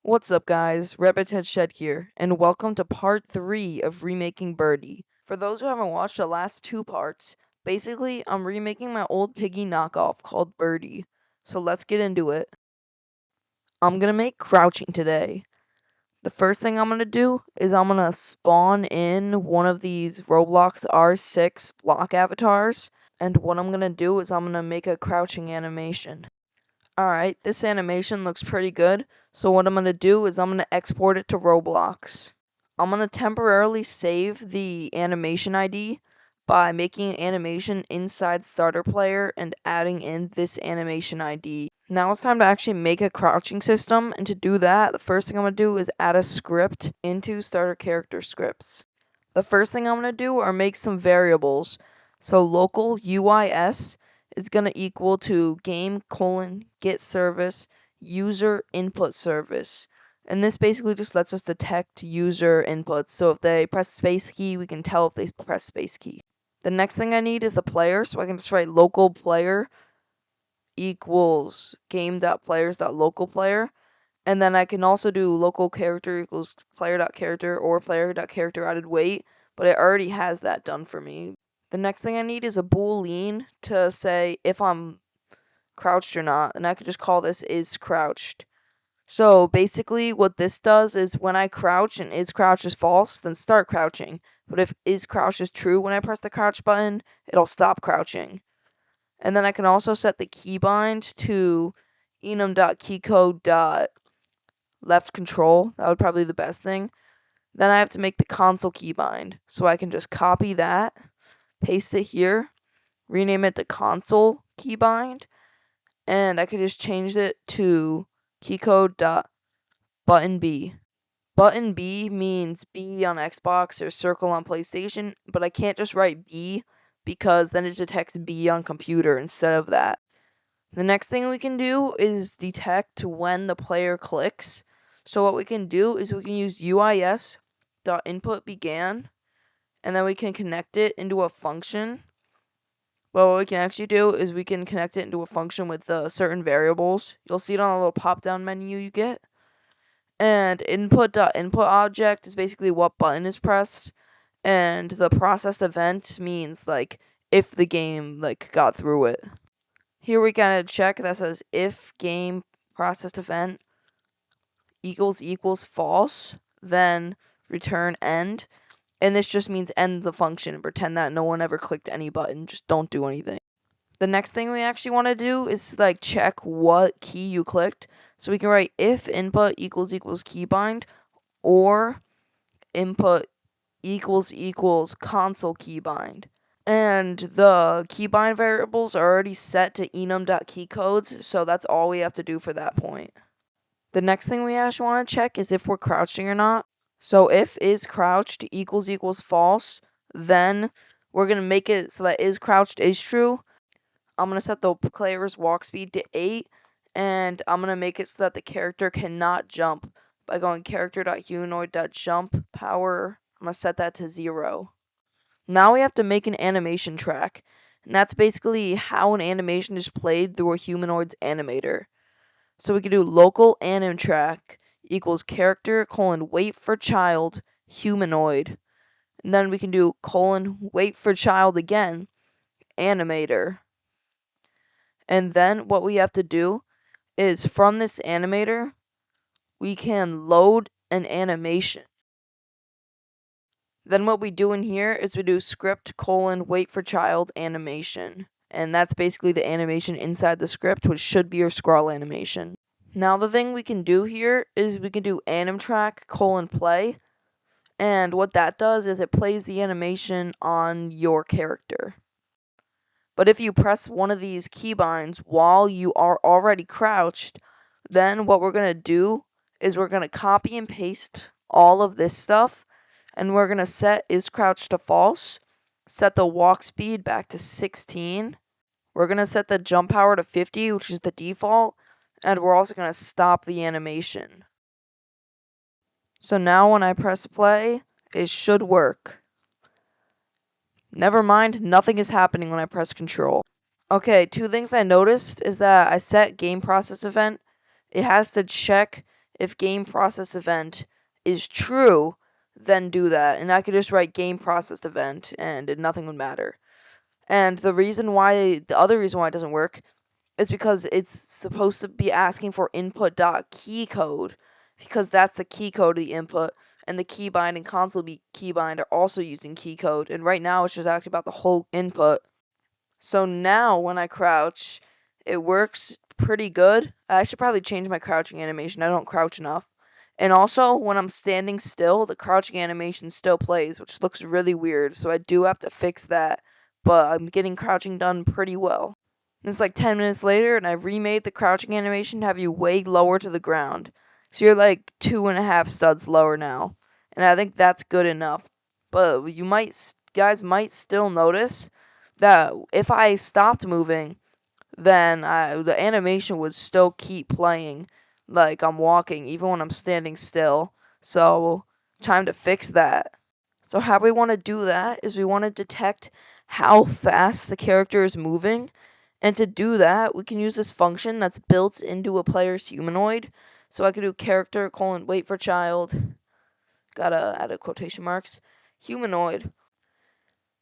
What's up guys, Rabbit Head Shed here, and welcome to part 3 of remaking Birdy. For those who haven't watched the last 2 parts, basically I'm remaking my old Piggy knockoff called Birdy. So let's get into it. I'm gonna make crouching today. The first thing I'm gonna do is I'm gonna spawn in one of these Roblox R6 block avatars, and what I'm gonna do is I'm gonna make a crouching animation. Alright, this animation looks pretty good, so what I'm going to do is I'm going to export it to Roblox. I'm going to temporarily save the animation ID by making an animation inside Starter Player and adding in this animation ID. Now it's time to actually make a crouching system, and to do that, the first thing I'm going to do is add a script into Starter Character Scripts. The first thing I'm going to do are make some variables. So local UIS is going to equal to game:get service user input service. And this basically just lets us detect user inputs. So if they press space key, we can tell if they press space key. The next thing I need is the player, so I can just write local player equals game.players.localPlayer. And then I can also do local character equals player.character or player.character added weight, but it already has that done for me. The next thing I need is a boolean to say if I'm crouched or not, and I could just call this is crouched. So basically what this does is when I crouch and is crouched is false, then start crouching. But if is crouched is true when I press the crouch button, it'll stop crouching. And then I can also set the keybind to enum.keycode.left control. That would probably be the best thing. Then I have to make the console keybind. So I can just copy that, paste it here, rename it to console keybind, and I could just change it to keycode.button B. Button B means B on Xbox or circle on PlayStation, but I can't just write B because then it detects B on computer instead of that. The next thing we can do is detect when the player clicks. So what we can do is we can use UIS.inputBegan, and then we can connect it into a function. Well, what we can actually do is we can connect it into a function with certain variables. You'll see it on a little pop-down menu you get. And input.inputObject is basically what button is pressed. And the processed event means, like, if the game, like, got through it. Here we got a check that says if game processed event equals false, then return end. And this just means end the function and pretend that no one ever clicked any button. Just don't do anything. The next thing we actually want to do is like check what key you clicked. So we can write if input equals keybind or input equals console keybind. And the keybind variables are already set to enum.keycodes, so that's all we have to do for that point. The next thing we actually want to check is if we're crouching or not. So if is crouched equals false, then we're going to make it so that is crouched is true. I'm going to set the player's walk speed to 8, and I'm going to make it so that the character cannot jump by going character.humanoid.jump power. I'm going to set that to 0. Now we have to make an animation track, and that's basically how an animation is played through a humanoid's animator. So we can do local anim track equals character : wait for child humanoid, and then we can do : wait for child again animator. And then what we have to do is from this animator, we can load an animation. Then what we do in here is we do script : wait for child animation. And that's basically the animation inside the script, which should be your scroll animation. Now the thing we can do here is we can do animtrack : play. And what that does is it plays the animation on your character. But if you press one of these keybinds while you are already crouched, then what we're going to do is we're going to copy and paste all of this stuff, and we're going to set is crouched to false, set the walk speed back to 16, we're going to set the jump power to 50, which is the default, and we're also going to stop the animation. So now when I press play, it should work. Never mind, nothing is happening when I press control. Okay, 2 things I noticed is that I set game process event. It has to check if game process event is true, then do that. And I could just write game processed event and nothing would matter. And the other reason why it doesn't work is because it's supposed to be asking for input.key code, because that's the key code of the input, and the keybind and console keybind are also using key code, and right now it's just asking about the whole input. So now when I crouch, it works pretty good. I should probably change my crouching animation. I don't crouch enough. And also, when I'm standing still, the crouching animation still plays, which looks really weird, so I do have to fix that, but I'm getting crouching done pretty well. It's like 10 minutes later, and I've remade the crouching animation to have you way lower to the ground. So you're like 2.5 studs lower now. And I think that's good enough. But guys might still notice that if I stopped moving, then the animation would still keep playing like I'm walking, even when I'm standing still. So, time to fix that. So how we want to do that is we want to detect how fast the character is moving. And to do that, we can use this function that's built into a player's humanoid. So I could do character : wait for child. Gotta add a quotation marks. Humanoid.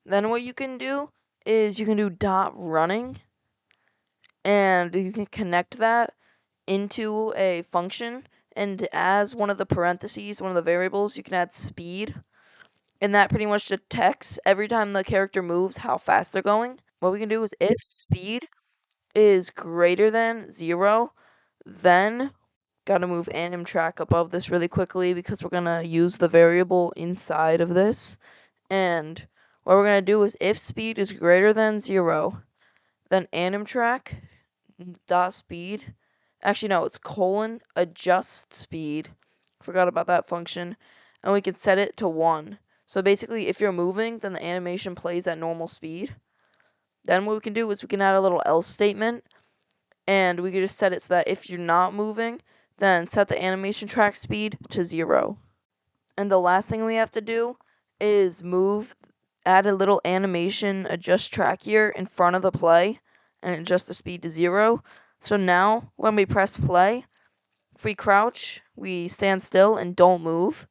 Then what you can do is you can do dot running. And you can connect that into a function. And as one of the parentheses, one of the variables, you can add speed. And that pretty much detects every time the character moves how fast they're going. What we can do is if speed is greater than 0, then gotta move anim track above this really quickly because we're gonna use the variable inside of this. And what we're gonna do is if speed is greater than 0, then anim track dot speed. Actually, no, it's : adjust speed. Forgot about that function. And we can set it to 1. So basically, if you're moving, then the animation plays at normal speed. Then what we can do is we can add a little else statement. And we can just set it so that if you're not moving, then set the animation track speed to 0. And the last thing we have to do is add a little animation adjust track here in front of the play and adjust the speed to 0. So now when we press play, if we crouch, we stand still and don't move,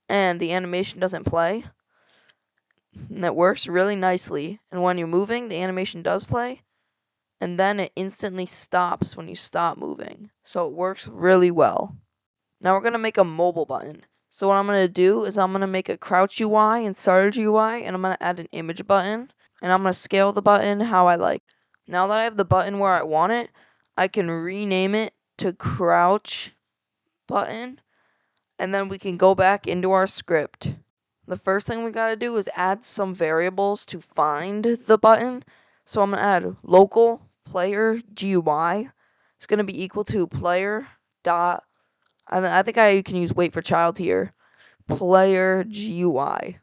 and the animation doesn't play. And that works really nicely. And when you're moving, the animation does play, and then it instantly stops when you stop moving. So it works really well. Now we're going to make a mobile button. So what I'm going to do is I'm going to make a crouch UI and Sarge UI, and I'm going to add an image button, and I'm going to scale the button how I like. Now that I have the button where I want it, I can rename it to crouch button, and then we can go back into our script. The first thing we gotta do is add some variables to find the button. So I'm gonna add local player GUI. It's gonna be equal to player dot. I think I can use wait for child here. Player GUI,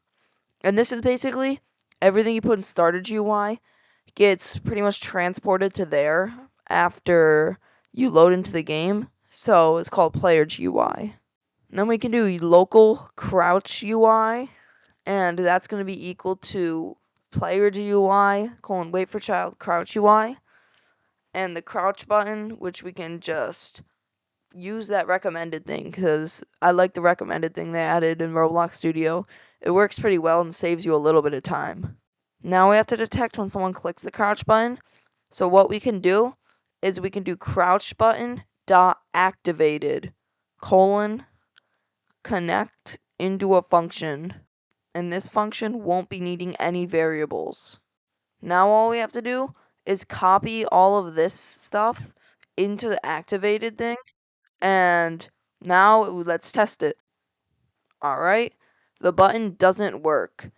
and this is basically everything you put in starter GUI gets pretty much transported to there after you load into the game. So it's called player GUI. And then we can do local crouch UI, and that's going to be equal to player GUI : wait for child crouch UI. And the crouch button, which we can just use that recommended thing, because I like the recommended thing they added in Roblox Studio. It works pretty well and saves you a little bit of time. Now we have to detect when someone clicks the crouch button. So what we can do is we can do crouch button dot activated : connect into a function. And this function won't be needing any variables. Now all we have to do is copy all of this stuff into the activated thing. And now let's test it. Alright, the button doesn't work.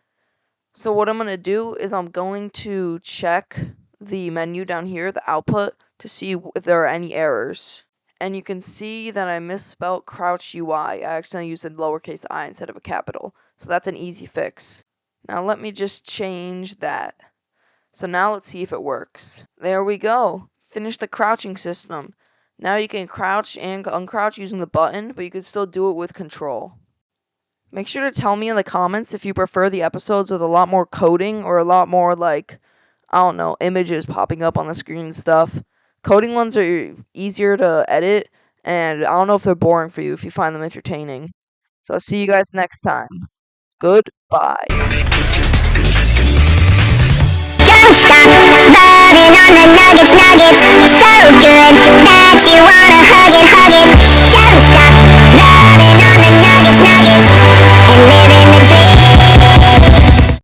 So what I'm going to do is I'm going to check the menu down here, the output, to see if there are any errors. And you can see that I misspelled crouch UI. I accidentally used a lowercase I instead of a capital. So that's an easy fix. Now let me just change that. So now let's see if it works. There we go. Finish the crouching system. Now you can crouch and uncrouch using the button, but you can still do it with control. Make sure to tell me in the comments if you prefer the episodes with a lot more coding or a lot more, like, I don't know, images popping up on the screen and stuff. Coding ones are easier to edit, And I don't know if they're boring for you if you find them entertaining. So I'll see you guys next time. Goodbye. Don't stop biting on the nuggets, nuggets. So good that you wanna hug it, hug it.